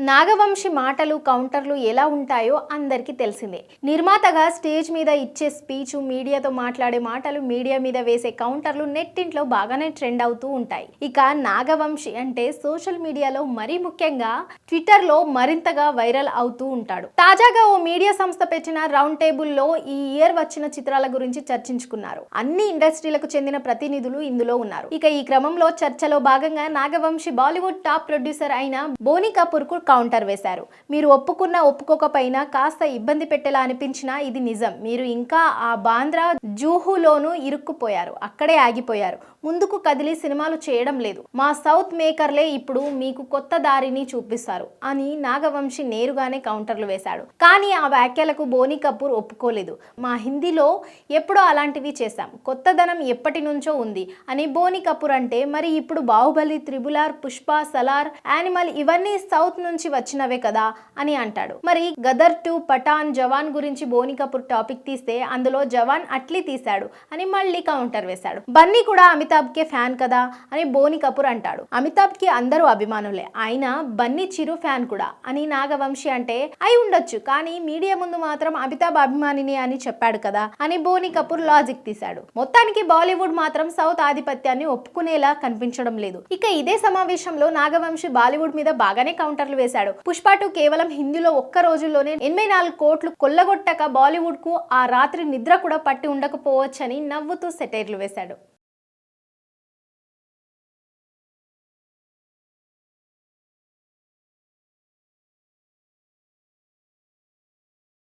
నాగవంశి మాటలు కౌంటర్లు ఎలా ఉంటాయో అందరికీ తెలిసిందే. నిర్మాతగా స్టేజ్ మీద ఇచ్చే స్పీచ్, మీడియాతో మాట్లాడే మాటలు, మీడియా మీద వేసే కౌంటర్లు నెట్టింట్లో బాగానే ట్రెండ్ అవుతూ ఉంటాయి. ఇక నాగవంశి అంటే సోషల్ మీడియాలో మరీ ముఖ్యంగా ట్విట్టర్లో మరింతగా వైరల్ అవుతూ ఉంటాడు. తాజాగా ఓ మీడియా సంస్థ పెట్టిన రౌండ్ టేబుల్లో ఈ ఇయర్ వచ్చిన చిత్రాల గురించి చర్చించుకున్నారు. అన్ని ఇండస్ట్రీలకు చెందిన ప్రతినిధులు ఇందులో ఉన్నారు. ఇక ఈ క్రమంలో చర్చలో భాగంగా నాగవంశి బాలీవుడ్ టాప్ ప్రొడ్యూసర్ అయిన బోనీ కపూర్ కు కౌంటర్ వేశారు. మీరు ఒప్పుకున్నా ఒప్పుకోకపోయినా కాస్త ఇబ్బంది పెట్టేలా అనిపించినా ఇది నిజం. మీరు ఇంకా ఆ బాంద్రా జూహులోనూ ఇరుక్కుపోయారు, అక్కడే ఆగిపోయారు, ముందుకు కదిలి సినిమాలు చేయడం లేదు. మా సౌత్ మేకర్లే ఇప్పుడు మీకు కొత్త దారిని చూపిస్తారు అని నాగవంశి నేరుగానే కౌంటర్లు వేశాడు. కానీ ఆ వ్యాఖ్యలకు బోనీ కపూర్ ఒప్పుకోలేదు. మా హిందీలో ఎప్పుడో అలాంటివి చేశాం, కొత్తదనం ఎప్పటి నుంచో ఉంది అని బోనీ కపూర్ అంటే, మరి ఇప్పుడు Baahubali, triple R, Pushpa, Salaar, animal ఇవన్నీ సౌత్ నుంచి వచ్చినవే కదా అని అంటాడు. మరి గదర్ 2, పఠాన్, జవాన్ గురించి బోనీ కపూర్ టాపిక్ తీస్తే అందులో జవాన్ అట్లీ తీశాడు అని మళ్ళీ కౌంటర్ వేశాడు. బన్నీ కూడా అమితాబ్ కే ఫ్యాన్ కదా అని బోనీ కపూర్ అంటాడు. అమితాబ్ కి అందరూ అభిమానులే, ఆయన బన్నీ చిరు ఫ్యాన్ కూడా అని నాగవంశి అంటే, అయి ఉండొచ్చు కానీ మీడియా ముందు మాత్రం అమితాబ్ అభిమానిని అని చెప్పాడు కదా అని బోనీ కపూర్ లాజిక్ తీశాడు. మొత్తానికి బాలీవుడ్ మాత్రం సౌత్ ఆధిపత్యాన్ని ఒప్పుకునేలా కనిపించడం లేదు. ఇక ఇదే సమావేశంలో నాగవంశి బాలీవుడ్ మీద బాగానే కౌంటర్లు వేశాడు. పుష్ప 2 కేవలం హిందీలో ఒక్క రోజుల్లోనే 84 కోట్లు కొల్లగొట్టక బాలీవుడ్ కు ఆ రాత్రి నిద్ర కూడా పట్టి ఉండకపోవచ్చని నవ్వుతూ సెటైర్లు వేశాడు.